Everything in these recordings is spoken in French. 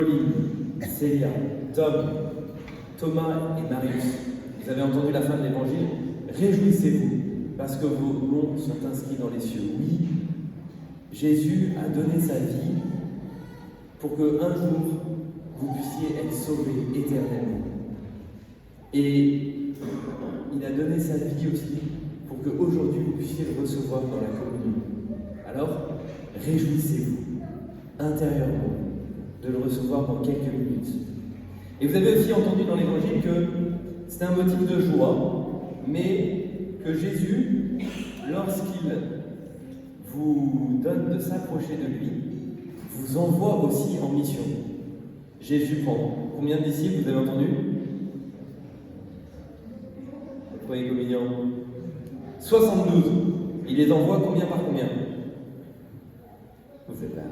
Pauline, Célia, Tom, Thomas et Marius, vous avez entendu la fin de l'évangile. Réjouissez-vous, parce que vos noms sont inscrits dans les cieux. Oui, Jésus a donné sa vie pour qu'un jour, vous puissiez être sauvés éternellement. Et il a donné sa vie aussi pour qu'aujourd'hui, vous puissiez le recevoir dans la communion. Alors, réjouissez-vous intérieurement de le recevoir dans quelques minutes. Et vous avez aussi entendu dans l'évangile que c'est un motif de joie, mais que Jésus, lorsqu'il vous donne de s'approcher de lui, vous envoie aussi en mission. Jésus prend combien de disciples, vous avez entendu? Le premier communion 72. Il les envoie combien par combien? Vous êtes là.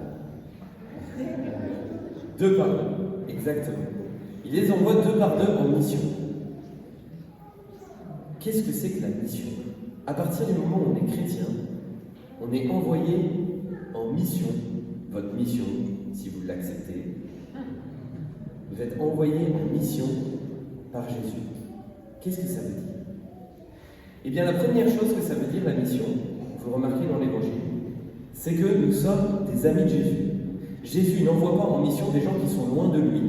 2 par 2, exactement. Il les envoie 2 par 2 en mission. Qu'est-ce que c'est que la mission? À partir du moment où on est chrétien, on est envoyé en mission. Votre mission, si vous l'acceptez, vous êtes envoyé en mission par Jésus. Qu'est-ce que ça veut dire? Eh bien, la première chose que ça veut dire, la mission, vous le remarquez dans l'Évangile, c'est que nous sommes des amis de Jésus. Jésus n'envoie pas en mission des gens qui sont loin de lui.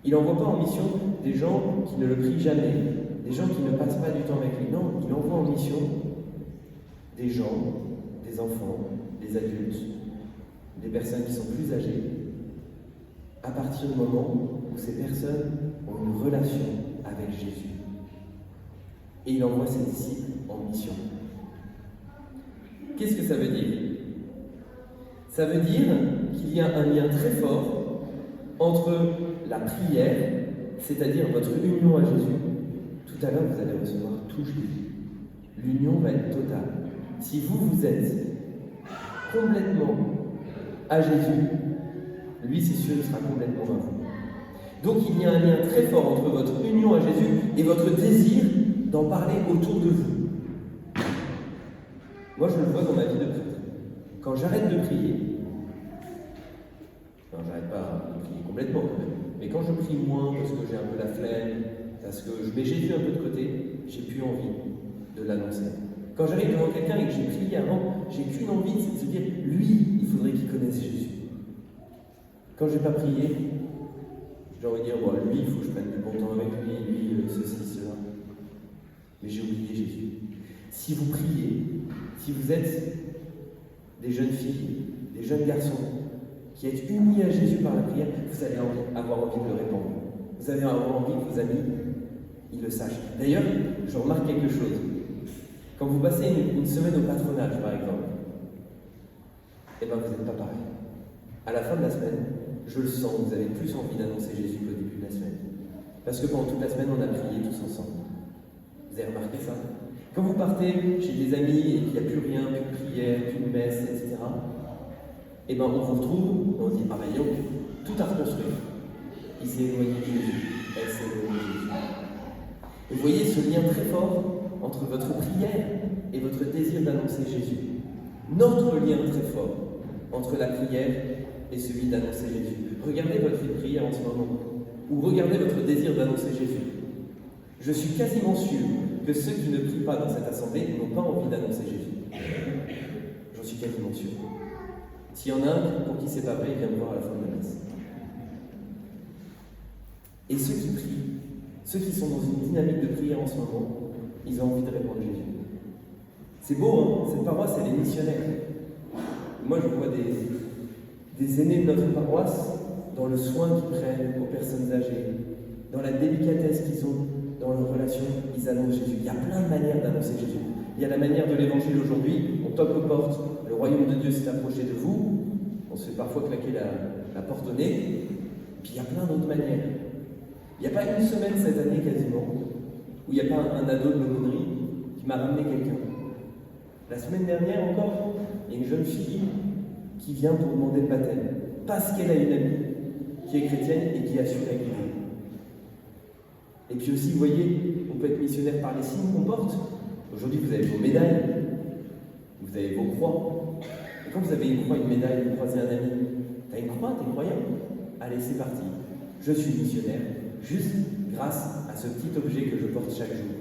Il n'envoie pas en mission des gens qui ne le prient jamais, des gens qui ne passent pas du temps avec lui. Non, il envoie en mission des gens, des enfants, des adultes, des personnes qui sont plus âgées, à partir du moment où ces personnes ont une relation avec Jésus. Et il envoie ses disciples en mission. Qu'est-ce que ça veut dire? Ça veut dire qu'il y a un lien très fort entre la prière, c'est-à-dire votre union à Jésus. Tout à l'heure, vous allez recevoir tout Jésus. L'union va être totale. Si vous êtes complètement à Jésus, lui, c'est sûr, il sera complètement à vous. Donc, il y a un lien très fort entre votre union à Jésus et votre désir d'en parler autour de vous. Moi, je le vois dans ma vie de prêtre. Quand j'arrête de prier, j'arrête pas de prier complètement quand même, mais quand je prie moins parce que j'ai un peu la flemme, parce que je mets Jésus un peu de côté, j'ai plus envie de l'annoncer. Quand j'arrive devant quelqu'un et que j'ai prié avant, j'ai qu'une envie, c'est de se dire, lui, il faudrait qu'il connaisse Jésus. Quand je n'ai pas prié, j'ai envie de dire, bon, lui, il faut que je prenne du bon temps avec lui, ceci, cela. Mais j'ai oublié Jésus. Si vous priez, si vous êtes des jeunes filles, des jeunes garçons, qui êtes unis à Jésus par la prière, vous allez avoir envie de le répandre. Vous allez avoir envie que vos amis, ils le sachent. D'ailleurs, je remarque quelque chose. Quand vous passez une semaine au patronage, par exemple, eh bien, vous n'êtes pas pareil. À la fin de la semaine, je le sens, vous avez plus envie d'annoncer Jésus qu'au début de la semaine. Parce que pendant toute la semaine, on a prié tous ensemble. Vous avez remarqué ça? Quand vous partez chez des amis et qu'il n'y a plus rien, plus de prière, plus de messe, etc., eh bien, on vous retrouve et on dit, ah ben donc, tout a reconstruit. Il s'est éloigné de Jésus, elle s'est éloignée de Jésus. Et vous voyez ce lien très fort entre votre prière et votre désir d'annoncer Jésus. Notre lien très fort entre la prière et celui d'annoncer Jésus. Regardez votre vie de prière en ce moment, ou regardez votre désir d'annoncer Jésus. Je suis quasiment sûr que ceux qui ne prient pas dans cette assemblée n'ont pas envie d'annoncer Jésus. J'en suis quasiment sûr. S'il y en a un pour qui c'est pas vrai, il vient me voir à la fin de la messe. Et ceux qui prient, ceux qui sont dans une dynamique de prière en ce moment, ils ont envie de répondre à Jésus. C'est beau, hein? Cette paroisse, elle est missionnaire. Moi, je vois des aînés de notre paroisse dans le soin qu'ils prennent aux personnes âgées, dans la délicatesse qu'ils ont dans leur relation, ils annoncent Jésus. Il y a plein de manières d'annoncer Jésus. Il y a la manière de l'évangile aujourd'hui, on toque aux portes, le royaume de Dieu s'est approché de vous, on se fait parfois claquer la porte au nez, puis il y a plein d'autres manières. Il n'y a pas une semaine cette année quasiment, où il n'y a pas un ado de l'aumônerie qui m'a ramené quelqu'un. La semaine dernière encore, il y a une jeune fille qui vient pour demander le baptême, parce qu'elle a une amie qui est chrétienne et qui a su la guérir. Et puis aussi, vous voyez, on peut être missionnaire par les signes qu'on porte. Aujourd'hui, vous avez vos médailles, vous avez vos croix. Et quand vous avez une croix, une médaille, vous croisez un ami, t'as une croix, t'es croyant. allez, c'est parti. Je suis missionnaire, juste grâce à ce petit objet que je porte chaque jour.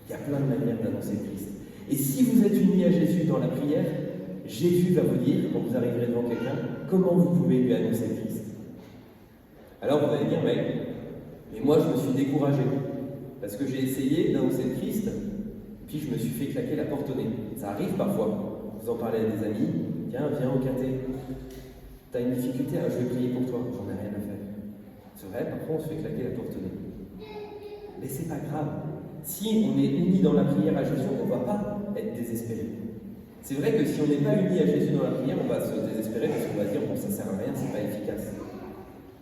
Il y a plein de manières d'annoncer Christ. Et si vous êtes unis à Jésus dans la prière, Jésus va vous dire, quand vous arriverez devant quelqu'un, comment vous pouvez lui annoncer Christ. Alors vous allez dire, mais moi je me suis découragé, parce que j'ai essayé d'annoncer le Christ, puis je me suis fait claquer la porte au nez. Ça arrive parfois. Vous en parlez à des amis, tiens, viens au quintet. T'as une difficulté, je vais prier pour toi, j'en ai rien à faire. C'est vrai, parfois on se fait claquer la porte au nez. Mais c'est pas grave. Si on est unis dans la prière à Jésus, on ne va pas être désespéré. C'est vrai que si on n'est pas unis à Jésus dans la prière, on va se désespérer parce qu'on va dire, bon, ça sert à rien, c'est pas efficace.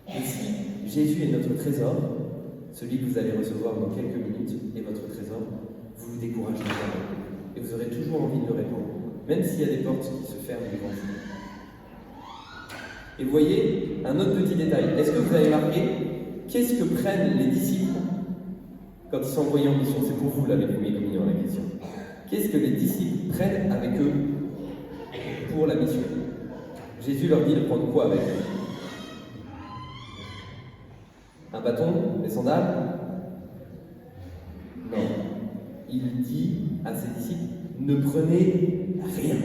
Et si Jésus est notre trésor, celui que vous allez recevoir dans quelques minutes est votre trésor, vous vous découragerez jamais. Et vous aurez toujours envie de le répandre, même s'il y a des portes qui se ferment devant vous. Et vous voyez, un autre petit détail. Est-ce que vous avez marqué qu'est-ce que prennent les disciples quand ils sont envoyés en mission? C'est pour vous, là, les premiers communions, la question. Qu'est-ce que les disciples prennent avec eux pour la mission? Jésus leur dit de prendre quoi avec eux? Un bâton? Des sandales? Non. Il dit à ses disciples, ne prenez rien.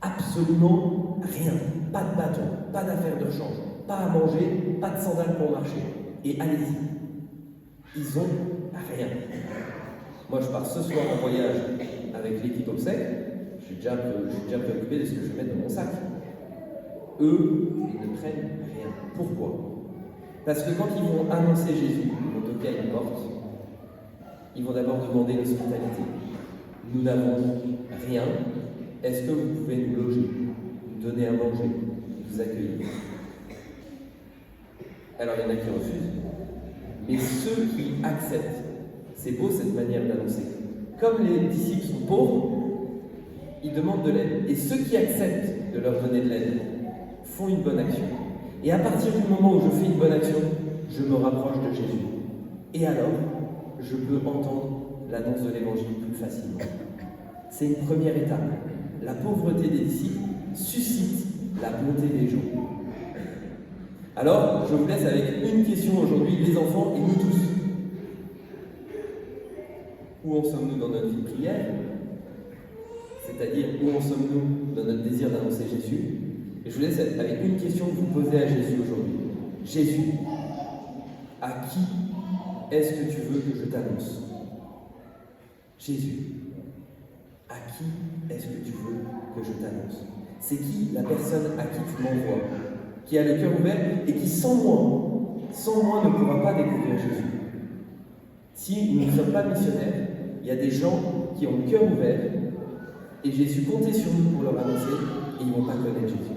Absolument rien. Pas de bâton, pas d'affaires de change, pas à manger, pas de sandales pour marcher. Et allez-y. Ils ont rien. Moi, je pars ce soir en voyage avec l'équipe obsèque. Je suis déjà préoccupé de ce que je vais mettre dans mon sac. Eux, ils ne prennent rien. Pourquoi? Parce que quand ils vont annoncer Jésus, ils vont toquer à une porte, ils vont d'abord demander l'hospitalité. Nous n'avons rien. Est-ce que vous pouvez nous loger, nous donner à manger, nous accueillir? Alors, il y en a qui refusent. Mais ceux qui acceptent, c'est beau cette manière d'annoncer. Comme les disciples sont pauvres, ils demandent de l'aide. Et ceux qui acceptent de leur donner de l'aide font une bonne action. Et à partir du moment où je fais une bonne action, je me rapproche de Jésus. Et alors, je peux entendre l'annonce de l'Évangile plus facilement. C'est une première étape. La pauvreté des disciples suscite la bonté des gens. Alors, je vous laisse avec une question aujourd'hui, les enfants et nous tous. Où en sommes-nous dans notre vie de prière? C'est-à-dire, où en sommes-nous dans notre désir d'annoncer Jésus? Et je vous laisse avec une question que vous posez à Jésus aujourd'hui. Jésus, à qui est-ce que tu veux que je t'annonce? Jésus, à qui est-ce que tu veux que je t'annonce? C'est qui la personne à qui tu m'envoies, qui a le cœur ouvert et qui, sans moi, ne pourra pas découvrir Jésus? Si nous ne sommes pas missionnaires, il y a des gens qui ont le cœur ouvert et Jésus comptait sur nous pour leur annoncer et ils ne vont pas connaître Jésus.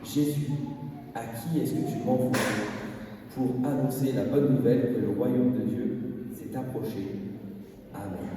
Jésus, à qui est-ce que tu m'envoies pour annoncer la bonne nouvelle que le royaume de Dieu s'est approché? Amen.